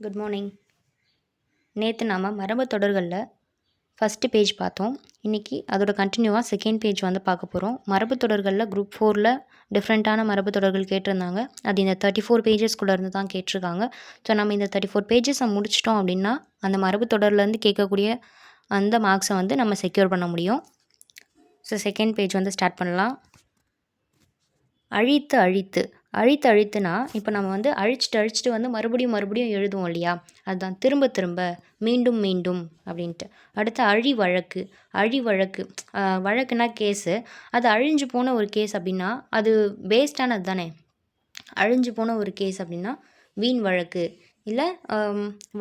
Good morning. நேற்று நாம் மரபு தொடர்களில் ஃபஸ்ட்டு பேஜ் பார்த்தோம். இன்றைக்கி அதோட கண்டினியூவாக செகண்ட் பேஜ் வந்து பார்க்க போகிறோம். மரபு தொடர்களில் குரூப் 4ல் டிஃப்ரெண்ட்டான மரபு தொடர்கள் கேட்டிருந்தாங்க. அது இந்த 34 பேஜஸ்குள்ளே இருந்து தான் கேட்டிருக்காங்க. ஸோ நம்ம இந்த 34 பேஜஸை முடிச்சிட்டோம் அப்படின்னா அந்த மரபு தொடர்லேருந்து கேட்கக்கூடிய அந்த மார்க்ஸை வந்து நம்ம செக்யூர் பண்ண முடியும். ஸோ செகண்ட் பேஜ் வந்து ஸ்டார்ட் பண்ணலாம். அழித்து அழித்து அழித்து அழித்துனா இப்போ நம்ம வந்து அழிச்சிட்டு வந்து மறுபடியும் எழுதுவோம் இல்லையா, அதுதான் திரும்ப திரும்ப மீண்டும் மீண்டும் அப்படின்ட்டு. அடுத்து அழி வழக்கு வழக்குனா கேஸு. அது அழிஞ்சு போன ஒரு கேஸ் அப்படின்னா அது வேஸ்டானது தானே. அழிஞ்சு போன ஒரு கேஸ் அப்படின்னா வீண் வழக்கு. இல்லை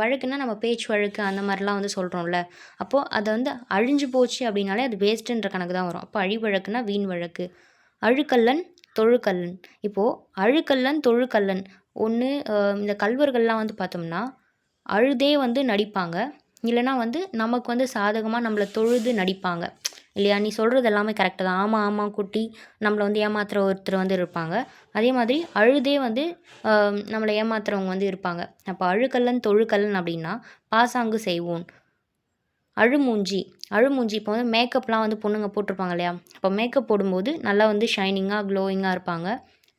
வழக்குன்னா நம்ம பேச்சு வழக்கு அந்த மாதிரிலாம் வந்து சொல்கிறோம்ல. அப்போது அதை வந்து அழிஞ்சு போச்சு அப்படின்னாலே அது வேஸ்ட்டுன்ற கணக்கு தான் வரும். அப்போ அழி வழக்குனா வீண் வழக்கு. அழுக்கல்லன் தொழுக்கல்லன். இப்போது அழுக்கல்லன் தொழுக்கல்லன் ஒன்று. இந்த கல்வர்கள்லாம் வந்து பார்த்தோம்னா அழுதே வந்து நடிப்பாங்க, இல்லைனா வந்து நமக்கு வந்து சாதகமாக நம்மளை தொழுது நடிப்பாங்க இல்லையா. நீ சொல்கிறது எல்லாமே கரெக்டு தான், ஆமாம் ஆமாம் குட்டி, நம்மளை வந்து ஏமாத்துகிற ஒருத்தர் வந்து இருப்பாங்க. அதே மாதிரி அழுதே வந்து நம்மளை ஏமாத்துறவங்க வந்து இருப்பாங்க. அப்போ அழுக்கல்லன் தொழுக்கல்லன் அப்படின்னா பாசாங்கு செய்வோன். அழுமூஞ்சி இப்போ வந்து மேக்கப்லாம் வந்து பொண்ணுங்க போட்டிருப்பாங்க இல்லையா. இப்போ மேக்கப் போடும்போது நல்லா வந்து ஷைனிங்காக க்ளோயிங்காக இருப்பாங்க,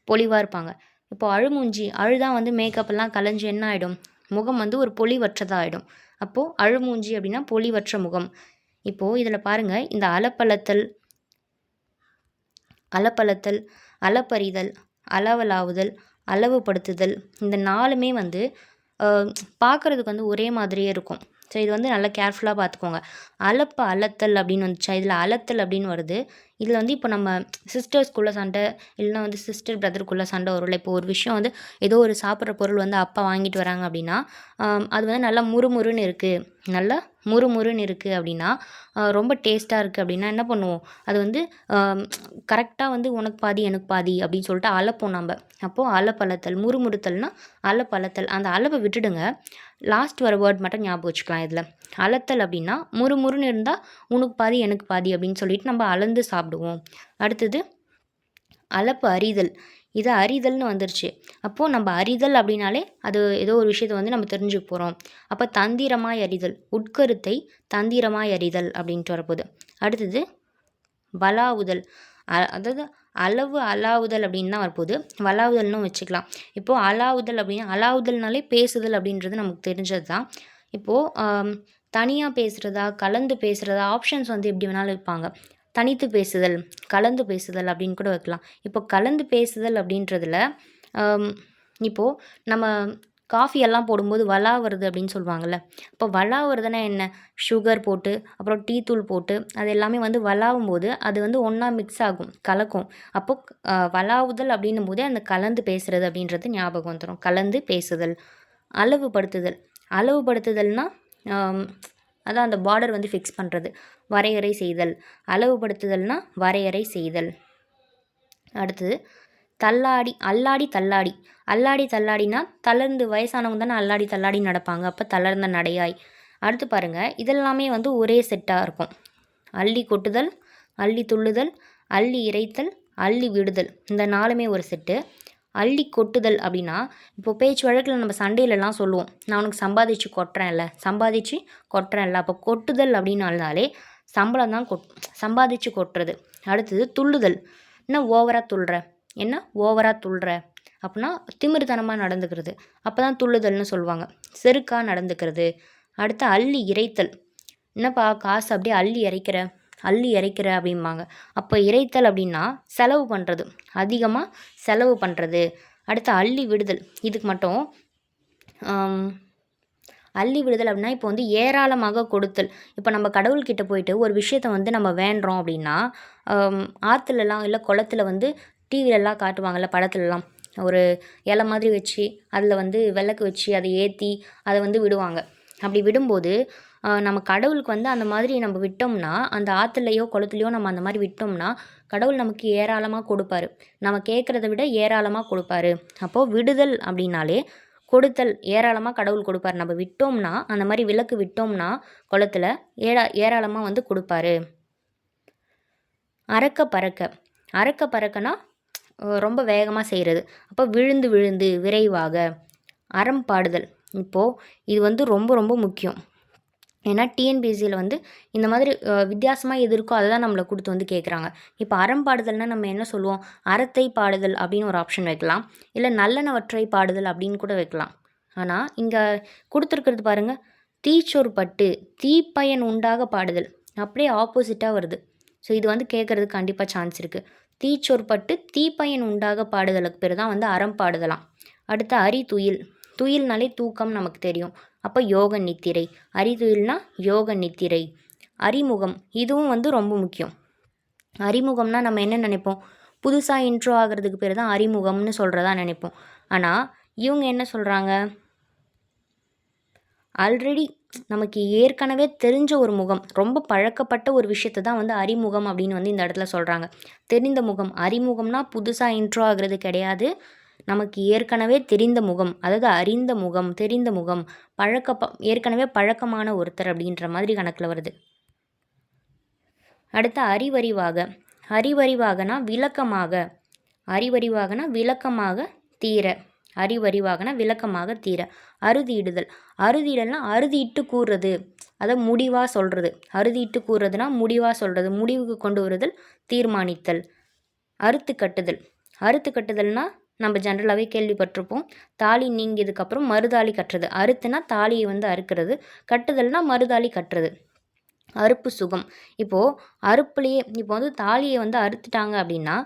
பொலிவாக இருப்பாங்க. இப்போ அழுமூஞ்சி அழுதான் வந்து மேக்கப்லாம் கலைஞ்சு என்ன ஆகிடும், முகம் வந்து ஒரு பொலிவற்றதாக ஆகிடும். அப்போது அழுமூஞ்சி அப்படின்னா பொலிவற்ற முகம். இப்போது இதில் பாருங்கள், இந்த அலப்பலத்தல் அளப்பறிதல் அளவலாவுதல் அளவுபடுத்துதல் இந்த நாலுமே வந்து பார்க்குறதுக்கு வந்து ஒரே மாதிரியே இருக்கும். ஸோ இது வந்து நல்லா கேர்ஃபுல்லாக பார்த்துக்கோங்க. அளத்தல் அப்படின்னு வந்துச்சா, இதில் அளத்தல் அப்படின்னு வருது. இதில் வந்து இப்போ நம்ம சிஸ்டர்ஸ்குள்ளே சண்டை, இல்லைனா வந்து சிஸ்டர் பிரதருக்குள்ளே சண்டை வரும்ல. இப்போ ஒரு விஷயம் வந்து ஏதோ ஒரு சாப்பிட்ற பொருள் வந்து அப்பா வாங்கிட்டு வராங்க அப்படின்னா அது வந்து நல்லா முறுமுறுன்னு இருக்குது அப்படின்னா, ரொம்ப டேஸ்ட்டாக இருக்குது அப்படின்னா என்ன பண்ணுவோம், அது வந்து கரெக்டாக வந்து உனக்கு பாதி எனக்கு பாதி அப்படின்னு சொல்லிட்டு அளப்போம் நம்ம. அப்போது அளப்பளத்தல், முறுமுறுத்தல்னா அளப்பளத்தல். அந்த அளவை விட்டுடுங்க, லாஸ்ட் வர வேர்ட் மட்டும் ஞாபகம் வச்சுக்கலாம். இதில் அளத்தல் அப்படின்னா முறுமுறுன்னு இருந்தால் உனக்கு பாதி எனக்கு பாதி அப்படின்னு சொல்லிட்டு நம்ம அளந்து சாப்பிடுவோம். அடுத்தது அளப்பு அறிதல். இது அறிதல்னு வந்துருச்சு. அப்போது நம்ம அறிதல் அப்படின்னாலே அது ஏதோ ஒரு விஷயத்தை வந்து நம்ம தெரிஞ்சுக்க போகிறோம். அப்போ தந்திரமாய் அறிதல், உட்கருத்தை தந்திரமாய் அறிதல் அப்படின்ட்டு வரப்போகுது. அடுத்தது வலாவுதல், அதாவது அளவு அலாவுதல் அப்படின்னு தான் வரப்போகுது. வலாவுதல்னு வச்சுக்கலாம். இப்போது அலாவுதல் அப்படின்னா, அலாவுதல்னாலே பேசுதல் அப்படின்றது நமக்கு தெரிஞ்சது தான். இப்போது தனியாக பேசுகிறதா கலந்து பேசுகிறதா ஆப்ஷன்ஸ் வந்து எப்படி வேணாலும் வைப்பாங்க. தனித்து பேசுதல், கலந்து பேசுதல் அப்படின்னு கூட வைக்கலாம். இப்போ கலந்து பேசுதல் அப்படின்றதுல இப்போது நம்ம காஃபி எல்லாம் போடும்போது வலா வருது அப்படின்னு சொல்லுவாங்கள்ல. இப்போ வலா வருதுன்னா என்ன, சுகர் போட்டு அப்புறம் டீ தூள் போட்டு அது எல்லாமே வந்து வலாவும் போது அது வந்து ஒன்றா மிக்ஸ் ஆகும், கலக்கும். அப்போது வலாவுதல் அப்படின்னும் போதே அந்த கலந்து பேசுகிறது அப்படின்றது ஞாபகம் வந்துடும். கலந்து பேசுதல். அளவுபடுத்துதல்னால் அதான் அந்த பார்டர் வந்து ஃபிக்ஸ் பண்ணுறது, வரையறை செய்தல். அளவுபடுத்துதல்னால் வரையறை செய்தல். அடுத்தது அல்லாடி தள்ளாடினா தளர்ந்து, வயசானவங்க தானே அல்லாடி தள்ளாடி நடப்பாங்க, அப்போ தளர்ந்த நடையாய். அடுத்து பாருங்கள், இதெல்லாமே வந்து ஒரே செட்டாக இருக்கும். அள்ளி கொட்டுதல், அள்ளி துள்ளுதல், அள்ளி இறைத்தல், அள்ளி விடுதல், இந்த நாலுமே ஒரு செட்டு. அள்ளி கொட்டுதல் அப்படின்னா இப்போது பேச்சு வழக்கில் நம்ம சண்டையிலலாம் சொல்லுவோம், நான் உனக்கு சம்பாதிச்சு கொட்டுறேன்ல. அப்போ கொட்டுதல் அப்படின்னாலே சம்பளம் தான் சம்பாதிச்சு கொட்டுறது. அடுத்தது துள்ளுதல், என்ன ஓவராக துள்ளுற அப்படின்னா திமிர்த்தனமாக நடந்துக்கிறது, அப்போ தான் துள்ளுதல்னு சொல்லுவாங்க, செருக்காக நடந்துக்கிறது. அடுத்து அள்ளி இறைத்தல், என்னப்பா காசு அப்படியே அள்ளி இறைக்கிற அப்படிம்பாங்க. அப்போ இறைத்தல் அப்படின்னா செலவு பண்ணுறது, அதிகமாக செலவு பண்ணுறது. அடுத்து அள்ளி விடுதல், இதுக்கு மட்டும் அள்ளி விடுதல் அப்படின்னா இப்போ வந்து ஏராளமாக கொடுத்தல். இப்போ நம்ம கடவுள்கிட்ட போயிட்டு ஒரு விஷயத்தை வந்து நம்ம வேண்டுறோம் அப்படின்னா ஆற்றுலலாம் இல்லை குளத்துல வந்து டிவிலெலாம் காட்டுவாங்கள்ல, படத்துலலாம் ஒரு இலை மாதிரி வச்சு அதில் வந்து விளக்கு வச்சு அதை ஏற்றி அதை வந்து விடுவாங்க. அப்படி விடும்போது நம்ம கடவுளுக்கு வந்து அந்த மாதிரி நம்ம விட்டோம்னா, அந்த ஆற்றுலையோ குளத்துலையோ நம்ம அந்த மாதிரி விட்டோம்னா கடவுள் நமக்கு ஏராளமாக கொடுப்பாரு, நம்ம கேட்குறத விட ஏராளமாக கொடுப்பாரு. அப்போது விடுதல் அப்படின்னாலே கொடுத்தல், ஏராளமாக கடவுள் கொடுப்பார். நம்ம விட்டோம்னா, அந்த மாதிரி விளக்கு விட்டோம்னா குளத்துல ஏராளமாக வந்து கொடுப்பாரு. அறக்க பறக்கனா ரொம்ப வேகமாக செய்கிறது, அப்போ விழுந்து விரைவாக. அறம் பாடுதல். இப்போது இது வந்து ரொம்ப ரொம்ப முக்கியம். ஏன்னா டிஎன்பிஎஸ்சியில் வந்து இந்த மாதிரி வித்தியாசமாக எது இருக்கோ அதை தான் நம்மளை கொடுத்து வந்து கேட்குறாங்க. இப்போ அறம் பாடுதல்னால் நம்ம என்ன சொல்லுவோம், அறத்தை பாடுதல் அப்படின்னு ஒரு ஆப்ஷன் வைக்கலாம், இல்லை நல்லனவற்றை பாடுதல் அப்படின்னு கூட வைக்கலாம். ஆனால் இங்கே கொடுத்துருக்கிறது பாருங்கள், தீச்சொற் பட்டு தீப்பயன் உண்டாக பாடுதல், அப்படியே ஆப்போசிட்டாக வருது. ஸோ இது வந்து கேட்குறதுக்கு கண்டிப்பாக சான்ஸ் இருக்குது. தீச்சொற் பட்டு தீப்பயன் உண்டாக பாடுதலுக்கு பேர் தான் வந்து அறம் பாடுதலாம். அடுத்து அரிதுயில், துயில்னாலே தூக்கம் நமக்கு தெரியும், அப்போ யோக நித்திரை. அரிதுயில்னா யோக நித்திரை. அறிமுகம், இதுவும் வந்து ரொம்ப முக்கியம். அறிமுகம்னா நம்ம என்ன நினைப்போம், புதுசாக இன்ட்ரோ ஆகிறதுக்கு பேர் தான் அறிமுகம்னு சொல்கிறதா நினைப்போம். ஆனால் இவங்க என்ன சொல்கிறாங்க, ஆல்ரெடி நமக்கு ஏற்கனவே தெரிஞ்ச ஒரு முகம், ரொம்ப பழக்கப்பட்ட ஒரு விஷயத்தை தான் வந்து அறிமுகம் அப்படின்னு வந்து இந்த இடத்துல சொல்கிறாங்க. தெரிந்த முகம், அறிமுகம்னா புதுசாக இன்ட்ரோ ஆகிறது கிடையாது, நமக்கு ஏற்கனவே தெரிந்த முகம், அதாவது அறிந்த முகம், தெரிந்த முகம், ஏற்கனவே பழக்கமான ஒருத்தர் அப்படின்ற மாதிரி கணக்கில் வருது. அடுத்து அறிவறிவாக. அறிவறிவாகனா விளக்கமாக, அறிவறிவாகனா விளக்கமாக தீர, அறிவறிவாகனா விளக்கமாக தீர. அறுதியிடுதல், அறுதியிடல்னா அறுதியிட்டு கூறுறது, அதை முடிவாக சொல்கிறது. அறுதியிட்டு கூறுறதுனா முடிவாக சொல்கிறது, முடிவுக்கு கொண்டு வருதல், தீர்மானித்தல். அறுத்து கட்டுதல், அறுத்து கட்டுதல்னா நம்ம ஜென்ரலாகவே கேள்விப்பட்டிருப்போம், தாலி நீங்கியதுக்கப்புறம் மறுதாலி கட்டுறது. அறுத்துனா தாலியை வந்து அறுக்கிறது, கட்டுதல்னா மறுதாலி கட்டுறது. அறுப்பு சுகம், இப்போது அறுப்புலேயே இப்போ வந்து தாலியை வந்து அறுத்துட்டாங்க அப்படின்னா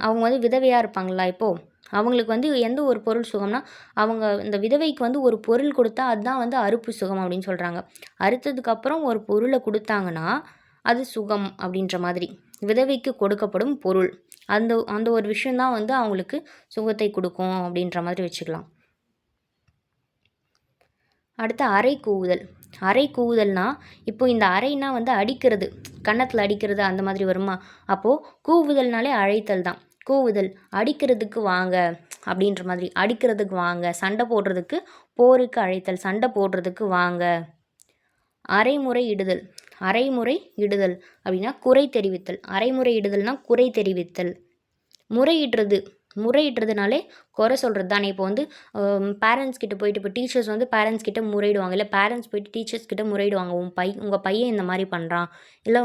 அவங்க வந்து விதவையாக இருப்பாங்களா, இப்போது அவங்களுக்கு வந்து எந்த ஒரு பொருள் சுகம்னா, அவங்க இந்த விதவைக்கு வந்து ஒரு பொருள் கொடுத்தா அதுதான் வந்து அறுப்பு சுகம் அப்படின்னு சொல்கிறாங்க. அறுத்ததுக்கப்புறம் ஒரு பொருளை கொடுத்தாங்கன்னா அது சுகம் அப்படின்ற மாதிரி, விதவைக்கு கொடுக்கப்படும் பொருள், அந்த அந்த ஒரு விஷயந்தான் வந்து அவங்களுக்கு சுகத்தை கொடுக்கும் அப்படின்ற மாதிரி வச்சுக்கலாம். அடுத்து அறை கூவுதல். அறை கூவுதல்னா, இப்போ இந்த அறைனா வந்து அடிக்கிறது, கன்னத்தில் அடிக்கிறது அந்த மாதிரி வருமா, அப்போது கூவுதல்னாலே அழைத்தல் தான். கூவுதல், அடிக்கிறதுக்கு வாங்க அப்படின்ற மாதிரி, அடிக்கிறதுக்கு வாங்க, சண்டை போடுறதுக்கு, போருக்கு அழைத்தல், சண்டை போடுறதுக்கு வாங்க. அரைமுறை இடுதல், அரைமுறை இடுதல் அப்படின்னா குறை தெரிவித்தல், அரைமுறை இடுதல்னால் குறை தெரிவித்தல். முறையிடுறது, முறையிடுறதுனாலே குறை சொல்கிறது தானே. இப்போ வந்து பேரண்ட்ஸ் கிட்ட போயிட்டு, இப்போ டீச்சர்ஸ் வந்து பேரண்ட்ஸ் கிட்ட முறையிடுவாங்க, இல்லை பேரண்ட்ஸ் போயிட்டு டீச்சர்ஸ் கிட்ட முறையிடுவாங்க, உங்கள் பையன் இந்த மாதிரி பண்ணுறான், இல்லை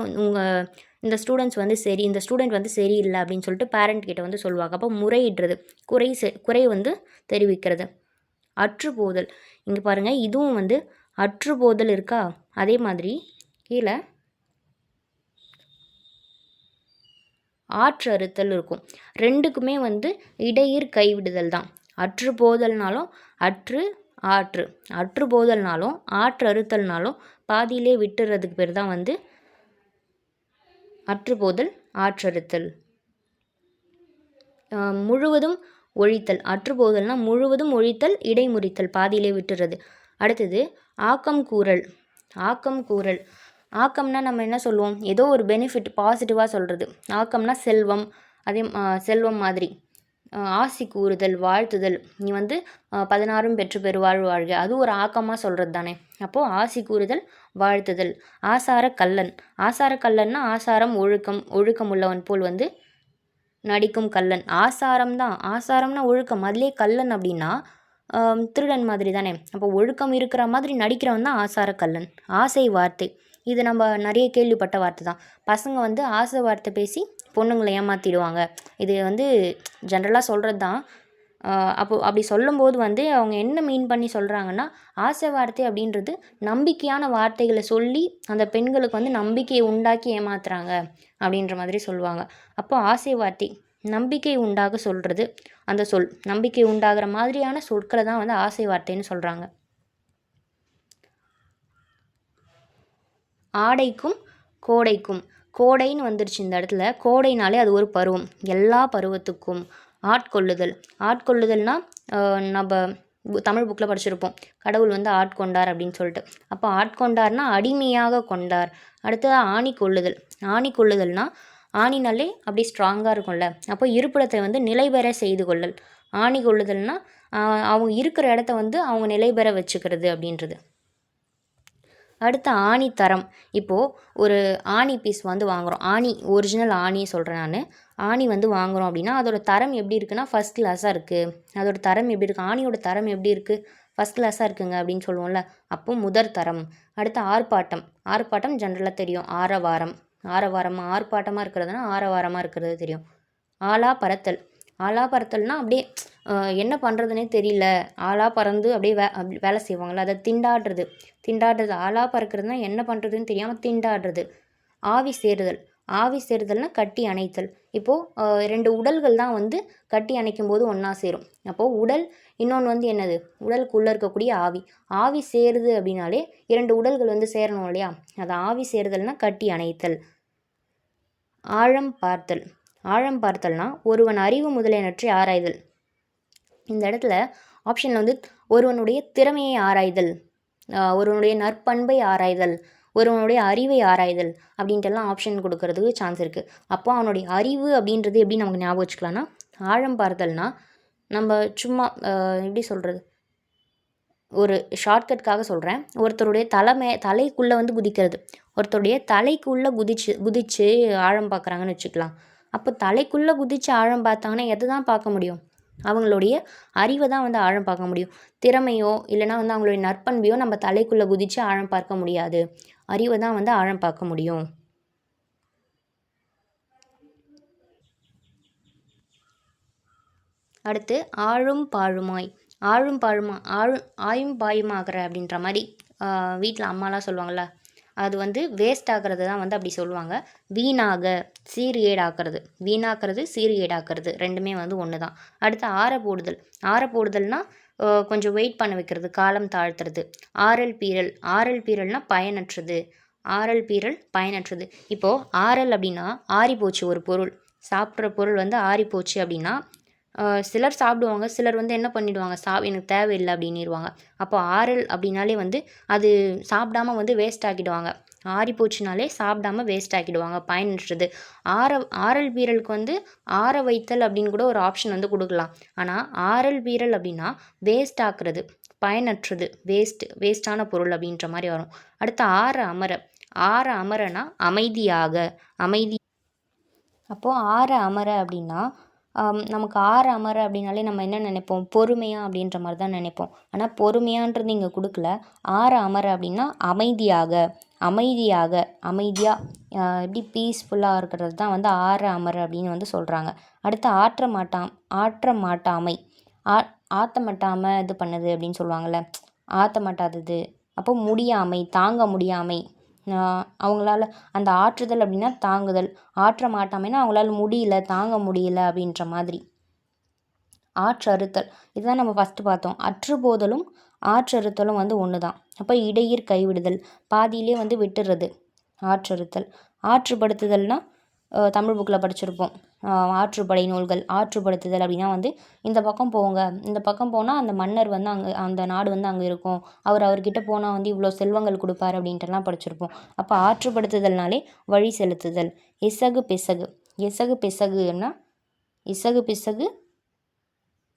இந்த ஸ்டூடெண்ட்ஸ் வந்து இந்த ஸ்டூடெண்ட் வந்து சரியில்லை அப்படின்னு சொல்லிட்டு பேரண்ட் கிட்ட வந்து சொல்லுவாங்க. அப்போ முறையிடுறது, குறை வந்து தெரிவிக்கிறது. அற்றுப்போதல், இங்கே பாருங்கள், இதுவும் வந்து அற்றுப்போதல் இருக்கா, அதே மாதிரி கீழே ஆற்று அறுத்தல் இருக்கும். ரெண்டுக்குமே வந்து இடையீர் கைவிடுதல் தான். அற்று போதல்னாலும் அற்று போதல்னாலும் ஆற்று அறுத்தல்னாலும் பாதியிலே விட்டுறதுக்கு பேர் தான் வந்து அற்றுப்போதல், ஆற்றறுத்தல். முழுவதும் ஒழித்தல், அற்றுப்போதல்னா முழுவதும் ஒழித்தல், இடைமுறித்தல், பாதியிலே விட்டுறது. அடுத்தது ஆக்கம் கூறல். ஆக்கம் கூறல், ஆக்கம்னா நம்ம என்ன சொல்லுவோம், ஏதோ ஒரு பெனிஃபிட் பாசிட்டிவாக சொல்கிறது. ஆக்கம்னா செல்வம், அதே செல்வம் மாதிரி. ஆசி கூறுதல், வாழ்த்துதல், நீ வந்து 16 பெற்று பெறுவாழ் வாழ்க, அது ஒரு ஆக்கமாக சொல்கிறது தானே. அப்போது ஆசி கூறுதல், வாழ்த்துதல். ஆசார கல்லன், ஆசார கல்லன்னா ஆசாரம் ஒழுக்கம் உள்ளவன் போல் வந்து நடிக்கும் கல்லன். ஆசாரம் தான், ஆசாரம்னா ஒழுக்கம், அதுலேயே கல்லன் அப்படின்னா திருடன் மாதிரி தானே. அப்போ ஒழுக்கம் இருக்கிற மாதிரி நடிக்கிறவன் தான் ஆசார கல்லன். ஆசை வார்த்தை, இது நம்ம நிறைய கேள்விப்பட்ட வார்த்தை தான். பசங்க வந்து ஆசை வார்த்தை பேசி பொண்ணுங்களை ஏமாற்றிடுவாங்க, இது வந்து ஜென்ரலாக சொல்கிறது தான். அப்படி சொல்லும்போது வந்து அவங்க என்ன மீன் பண்ணி சொல்கிறாங்கன்னா, ஆசை வார்த்தை அப்படின்றது நம்பிக்கையான வார்த்தைகளை சொல்லி அந்த பெண்களுக்கு வந்து நம்பிக்கையை உண்டாக்கி ஏமாத்துறாங்க அப்படின்ற மாதிரி சொல்லுவாங்க. அப்போ ஆசை வார்த்தை நம்பிக்கை உண்டாக சொல்கிறது, அந்த சொல் நம்பிக்கை உண்டாகிற மாதிரியான சொற்களை தான் வந்து ஆசை வார்த்தைன்னு சொல்கிறாங்க. ஆடைக்கும் கோடைக்கும், கோடைன்னு வந்துருச்சு இந்த இடத்துல. கோடைனாலே அது ஒரு பருவம், எல்லா பருவத்துக்கும். ஆட்கொள்ளுதல், ஆட்கொள்ளுதல்னால் நம்ம தமிழ் புக்கில் படிச்சிருப்போம், கடவுள் வந்து ஆட்கொண்டார் அப்படின்னு சொல்லிட்டு. அப்போ ஆட்கொண்டார்னா அடிமையாக கொண்டார். அடுத்தது ஆணி கொள்ளுதல். ஆணி கொள்ளுதல்னால் ஆணினாலே அப்படி ஸ்ட்ராங்காக இருக்கும்ல, அப்போ இருப்பிடத்தை வந்து நிலைபெற செய்து கொள்ளல். ஆணி கொள்ளுதல்னால் அவங்க இருக்கிற இடத்த வந்து அவங்க நிலைபெற வச்சுக்கிறது அப்படின்றது. அடுத்து ஆணி தரம். இப்போது ஒரு ஆணி பீஸ் வந்து வாங்குகிறோம், ஆணி ஒரிஜினல் ஆணி சொல்கிறேன் நான். ஆணி வந்து வாங்குகிறோம் அப்படின்னா அதோட தரம் எப்படி இருக்குன்னா ஃபஸ்ட் கிளாஸாக இருக்குது. அதோட தரம் எப்படி இருக்குது, ஆணியோட தரம் எப்படி இருக்குது, ஃபஸ்ட் கிளாஸாக இருக்குங்க அப்படின்னு சொல்லுவோம்ல. அப்போ முதற் தரம். அடுத்து ஆர்ப்பாட்டம். ஆர்ப்பாட்டம் ஜென்ரலாக தெரியும், ஆரவாரம். ஆரவாரமாக ஆர்ப்பாட்டமாக இருக்கிறதுனா ஆரவாரமாக இருக்கிறது தெரியும். ஆலா பறத்தல். ஆலா பறத்தல்னால் அப்படியே என்ன பண்ணுறதுனே தெரியல, ஆலா பறந்து அப்படியே வேலை செய்வாங்கள்ல, அதை திண்டாடுறது. திண்டாடுறது ஆலா பறக்கிறதுனா என்ன பண்ணுறதுன்னு தெரியாமல் திண்டாடுறது. ஆவி சேருதல். ஆவி சேருதல்னால் கட்டி அணைத்தல். இப்போது 2 உடல்கள் தான் வந்து கட்டி அணைக்கும் போது ஒன்றா சேரும். அப்போது உடல், இன்னொன்று வந்து என்னது, உடலுக்குள்ளே இருக்கக்கூடிய ஆவி. ஆவி சேருது அப்படின்னாலே 2 உடல்கள் வந்து சேரணும் இல்லையா, அது ஆவி சேருதல்னால் கட்டி அணைத்தல். ஆழம் பார்த்தல். ஆழம் பார்த்தல்னா ஒருவன் அறிவு முதலியனற்றை ஆராய்தல். இந்த இடத்துல ஆப்ஷனில் வந்து ஒருவனுடைய திறமையை ஆராய்தல், ஒருவனுடைய நற்பண்பை ஆராய்தல், ஒருவனுடைய அறிவை ஆராய்தல் அப்படின்ட்டுலாம் ஆப்ஷன் கொடுக்கறதுக்கு சான்ஸ் இருக்குது. அப்போ அவனுடைய அறிவு அப்படின்றது எப்படி நமக்கு ஞாபகம் வச்சுக்கலாம்னா, ஆழம் பார்த்தல்னா நம்ம சும்மா எப்படி சொல்கிறது, ஒரு ஷார்ட்கட்காக சொல்கிறேன். ஒருத்தருடைய தலைக்குள்ளே வந்து குதிக்கிறது. ஒருத்தருடைய தலைக்குள்ளே குதித்து ஆழம் பார்க்குறாங்கன்னு வச்சுக்கலாம். அப்போ தலைக்குள்ளே குதித்து ஆழம் பார்த்தாங்கன்னா எதை தான் பார்க்க முடியும், அவங்களுடைய அறிவை தான் வந்து ஆழம் பார்க்க முடியும். திறமையோ இல்லைனா வந்து அவங்களுடைய நற்பண்பையோ நம்ம தலைக்குள்ளே குதித்து ஆழம் பார்க்க முடியாது. அறிவை தான் வந்து ஆழம் பார்க்க முடியும். அடுத்து ஆழும் பாழுமாய். ஆயும் பாயுமாகிற அப்படின்ற மாதிரி வீட்டில் அம்மாலாம் சொல்லுவாங்கள்ல, அது வந்து வேஸ்ட் ஆகிறது தான் வந்து அப்படி சொல்லுவாங்க. வீணாக, சீர்கேடாக்குறது. வீணாக்குறது, சீர்கேடாக்குறது ரெண்டுமே வந்து ஒன்று தான். அடுத்து ஆற போடுதல். ஆற போடுதல்னால் கொஞ்சம் வெயிட் பண்ண வைக்கிறது, காலம் தாழ்த்துறது. ஆறல் பீரல். ஆறல் பீரல்னால் பயனற்றது. ஆறல் பீரல் பயனற்றது. இப்போது ஆறல் அப்படின்னா ஆறிப்போச்சு ஒரு பொருள், சாப்பிட்ற பொருள் வந்து ஆறிப்போச்சு அப்படின்னா சிலர் சாப்பிடுவாங்க, சிலர் வந்து என்ன பண்ணிவிடுவாங்க, எனக்கு தேவையில்லை அப்படின்னிருவாங்க. அப்போ ஆறல் அப்படின்னாலே வந்து அது சாப்பிடாம வந்து வேஸ்ட் ஆக்கிடுவாங்க. ஆறிப்போச்சுனாலே சாப்பிடாம வேஸ்ட் ஆக்கிடுவாங்க, பயனற்றது. ஆறல் பீரலுக்கு வந்து ஆற வைத்தல் அப்படின்னு கூட ஒரு ஆப்ஷன் வந்து கொடுக்கலாம். ஆனால் ஆறல் பீரல் அப்படின்னா வேஸ்ட் ஆக்குறது, பயனற்றது, வேஸ்ட்டான பொருள் அப்படின்ற மாதிரி வரும். அடுத்து ஆற அமர. ஆற அமரனா அமைதியாக, அமைதி. அப்போது ஆற அமர அப்படின்னா நமக்கு ஆற அமர அப்படின்னாலே நம்ம என்ன நினைப்போம், பொறுமையாக அப்படின்ற மாதிரி தான் நினைப்போம். ஆனால் பொறுமையான்றது இங்கே கொடுக்கல. ஆற அமர அப்படின்னா அமைதியாக, அமைதியாக எப்படி பீஸ்ஃபுல்லாக இருக்கிறது தான் வந்து ஆற அமர அப்படின்னு வந்து சொல்கிறாங்க. அடுத்து ஆற்ற மாட்டாமை. ஆற்ற மாட்டாமல் இது பண்ணுது அப்படின்னு சொல்லுவாங்கள்ல, ஆற்ற மாட்டாதது. அப்போ முடியாமை, தாங்க முடியாமை. அவங்களால அந்த ஆற்றுதல் அப்படின்னா தாங்குதல், ஆற்ற மாட்டாமைன்னா அவங்களால முடியல, தாங்க முடியல அப்படின்ற மாதிரி. ஆற்றறுத்தல், இதுதான் நம்ம ஃபஸ்ட்டு பார்த்தோம். அற்றுப்போதலும் ஆற்றறுத்தலும் வந்து ஒன்று தான். அப்போ இடையீர் கைவிடுதல், பாதியிலே வந்து விட்டுறது ஆற்றறுத்தல். ஆற்றுப்படுத்துதல்னால் தமிழ் புக்கில் படிச்சிருப்போம், ஆற்றுப்படை நூல்கள். ஆற்றுப்படுத்துதல் அப்படின்னா வந்து இந்த பக்கம் போங்க, இந்த பக்கம் போனால் அந்த மன்னர் வந்து அங்கே, அந்த நாடு வந்து அங்கே இருக்கும், அவர்கிட்ட போனால் வந்து இவ்வளோ செல்வங்கள் கொடுப்பார் அப்படின்ட்டுலாம் படிச்சிருப்போம். அப்போ ஆற்றுப்படுத்துதல்னாலே வழி செலுத்துதல். இசகு பிசகு. இசகு பிசகுன்னா இசகு பிசகு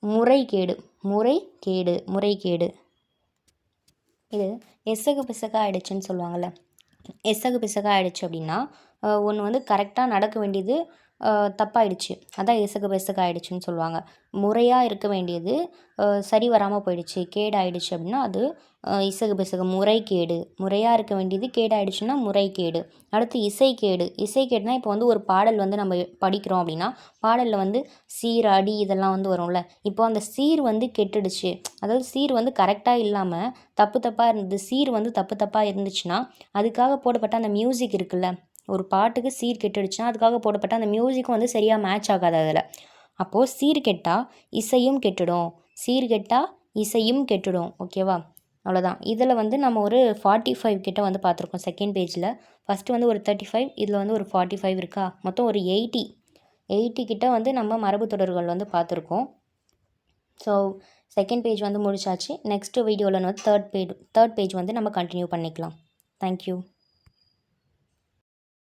முறைகேடு. முறைகேடு. இது எசகு பிசகு ஆகிடுச்சுன்னு சொல்லுவாங்கள்ல. எசகு பிசகு ஆகிடுச்சு அப்படின்னா ஒன்று வந்து கரெக்டாக நடக்க வேண்டியது தப்பாயிடுச்சு, அதான் எசகு பிசகு ஆகிடுச்சின்னு சொல்லுவாங்க. முறையாக இருக்க வேண்டியது சரி வராமல் போயிடுச்சு, கேடாயிடுச்சு அப்படின்னா அது இசகு பிசகு. முறைகேடு. முறையாக இருக்க வேண்டியது கேடாயிடுச்சுன்னா முறைகேடு. அடுத்து இசைக்கேடு. இசைக்கேடுனால் இப்போ வந்து ஒரு பாடல் வந்து நம்ம படிக்கிறோம் அப்படின்னா பாடலில் வந்து சீர் அடி இதெல்லாம் வந்து வரும்ல. இப்போ அந்த சீர் வந்து கெட்டுடுச்சு, அதாவது சீர் வந்து கரெக்டாக இல்லாமல் தப்பாக இருந்தது, சீர் வந்து தப்பாக இருந்துச்சுன்னா அதுக்காக போடப்பட்ட அந்த மியூசிக் இருக்குல்ல, ஒரு பாட்டுக்கு சீர் கெட்டுடுச்சுன்னா அதுக்காக போடப்பட்ட அந்த மியூசிக்கும் வந்து சரியாக மேட்ச் ஆகாது அதில். அப்போது சீர் கெட்டால் இசையும் கெட்டுடும், சீர் கெட்டால் இசையும் கெட்டுடும். ஓகேவா, அவ்வளோதான். இதில் வந்து நம்ம ஒரு 45 கிட்ட வந்து பார்த்துருக்கோம் செகண்ட் பேஜில். ஃபஸ்ட்டு வந்து ஒரு 35, இதில் வந்து ஒரு 45 இருக்கா, மொத்தம் ஒரு 80 கிட்ட வந்து நம்ம மரபு தொடர்கள் வந்து பார்த்துருக்கோம். ஸோ செகண்ட் பேஜ் வந்து முடிச்சாச்சு. நெக்ஸ்ட்டு வீடியோவில் வந்து தேர்ட் பேஜ் வந்து நம்ம கண்டினியூ பண்ணிக்கலாம். தேங்க்யூ.